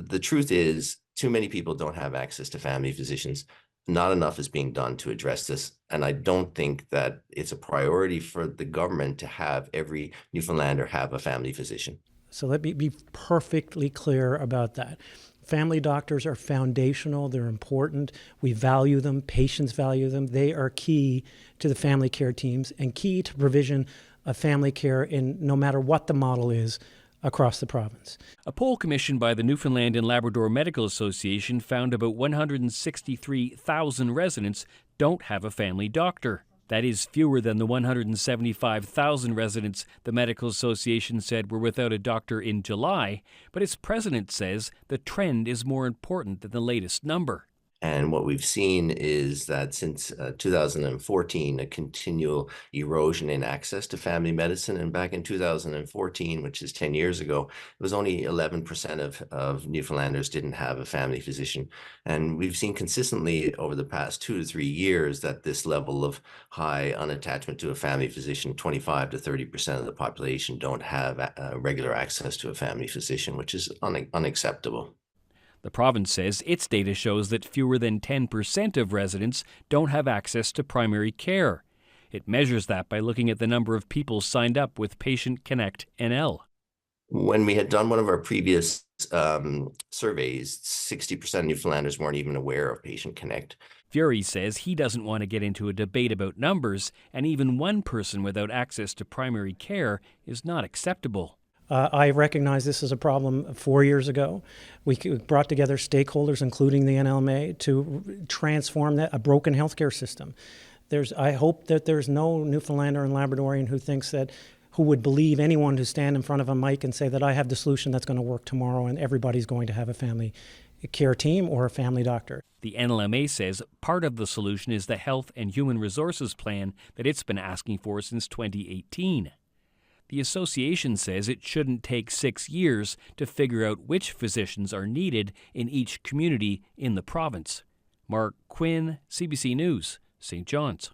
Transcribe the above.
the truth is, too many people don't have access to family physicians. Not enough is being done to address this. And I don't think that it's a priority for the government to have every Newfoundlander have a family physician. So let me be perfectly clear about that. Family doctors are foundational. They're important. We value them. Patients value them. They are key to the family care teams and key to provision of family care in no matter what the model is across the province. A poll commissioned by the Newfoundland and Labrador Medical Association found about 163,000 residents don't have a family doctor. That is fewer than the 175,000 residents the Medical Association said were without a doctor in July, but its president says the trend is more important than the latest number. And what we've seen is that since 2014, a continual erosion in access to family medicine. And back in 2014, which is 10 years ago, it was only 11% of Newfoundlanders didn't have a family physician. And we've seen consistently over the past 2 to 3 years that this level of high unattachment to a family physician, 25 to 30% of the population don't have regular access to a family physician, which is unacceptable. The province says its data shows that fewer than 10% of residents don't have access to primary care. It measures that by looking at the number of people signed up with Patient Connect N.L. When we had done one of our previous surveys, 60% of Newfoundlanders weren't even aware of Patient Connect. Fury says he doesn't want to get into a debate about numbers, and even one person without access to primary care is not acceptable. I recognize this as a problem 4 years ago. We brought together stakeholders, including the NLMA, to transform a broken healthcare system. I hope that there's no Newfoundlander and Labradorian who would believe anyone who stand in front of a mic and say that I have the solution that's going to work tomorrow and everybody's going to have a family care team or a family doctor. The NLMA says part of the solution is the Health and Human Resources Plan that it's been asking for since 2018. The association says it shouldn't take 6 years to figure out which physicians are needed in each community in the province. Mark Quinn, CBC News, St. John's.